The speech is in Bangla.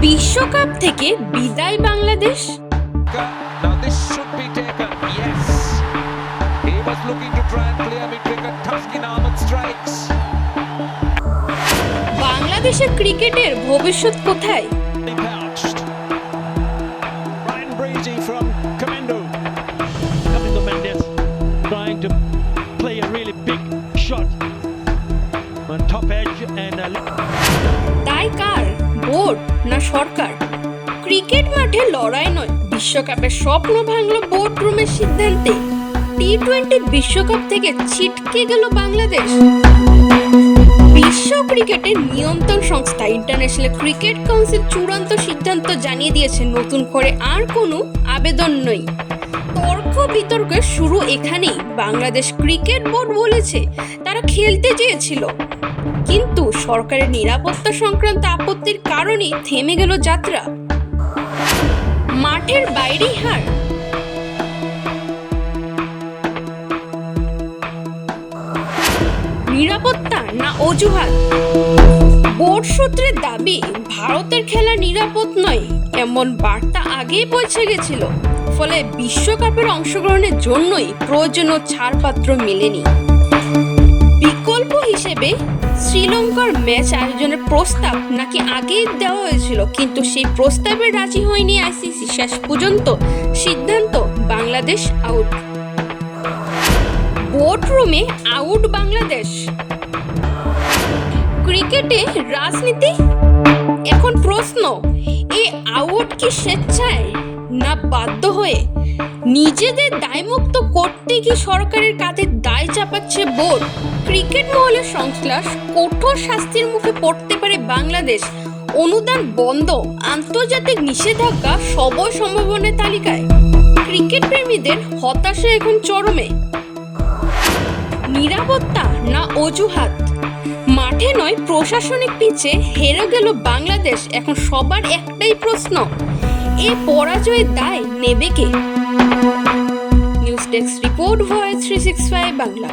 বিশ্বকাপ থেকে বিদায় Bangladesh. Now this should be taken. Yes. He was looking to try and play a mid-wicket. Taskin Ahmed strikes. বাংলাদেশের ক্রিকেটের ভবিষ্যৎ কোথায়? He pounced. Ryan Breezy from Commando. Commando Mendes trying to play a really big shot on top edge and তাই কার, বোর্ড না সরকার? ক্রিকেট মাঠে লড়াই নয়, বিশ্বকাপের স্বপ্ন ভাঙলো বোর্ড রুমের সিদ্ধান্তে। টি-20 বিশ্বকাপ থেকে ছিটকে গেল বাংলাদেশ। বিশ্ব ক্রিকেটের নিয়ন্ত্রণ সংস্থা ইন্টারন্যাশনাল ক্রিকেট কাউন্সিল চূড়ান্ত সিদ্ধান্ত জানিয়ে দিয়েছে, নতুন করে আর কোনো আবেদন নেই। তর্ক বিতর্কের শুরু এখানেই। বাংলাদেশ ক্রিকেট বোর্ড বলেছে তারা খেলতে চেয়েছিল, কিন্তু সরকারের নিরাপত্তা সংক্রান্ত আপত্তির কারণেই থেমে গেল যাত্রা। মাঠের বাইরেই হার। নিরাপত্তা না অজুহাত? বোর্ড সূত্রের দাবি, ভারতের খেলা নিরাপদ নয় এমন বার্তা আগেই পৌঁছে গেছিল, ফলে বিশ্বকাপের অংশগ্রহণের জন্যই প্রয়োজনীয় ছাড়পত্র মেলেনি। বিকল্প হিসেবে শ্রীলঙ্কার ম্যাচ আয়োজনের প্রস্তাব নাকি আগেই দেওয়া হয়েছিল, কিন্তু সেই প্রস্তাবে রাজি হয়নি আইসিসি। শেষ পর্যন্ত সিদ্ধান্ত বাংলাদেশ আউট। বোর্ড রুমে আউট বাংলাদেশ। ক্রিকেটে রাজনীতি? এখন প্রশ্ন, এই আউট কি স্বেচ্ছায় না বাধ্য হয়ে? নিজেদের দায়মুক্ত করতে কি সরকারের কাঁধে দায় চাপাচ্ছে বোর্ড? ক্রিকেট মহলের সংশ্লেষ, কঠোর শাস্তির মুখে পড়তে পারে বাংলাদেশ। অনুদান বন্ধ, আন্তর্জাতিক নিষেধাজ্ঞা সবই সম্ভাবনার তালিকায়। ক্রিকেট প্রেমীদের হতাশা এখন চরমে। নিরাপত্তা না অজুহাত? মাঠে নয়, প্রশাসনিক পিচে হেরে গেল বাংলাদেশ। এখন সবার একটাই প্রশ্ন, এই পরাজয়ের দায় নেবে কে? News desk report, voice 365 Bangla.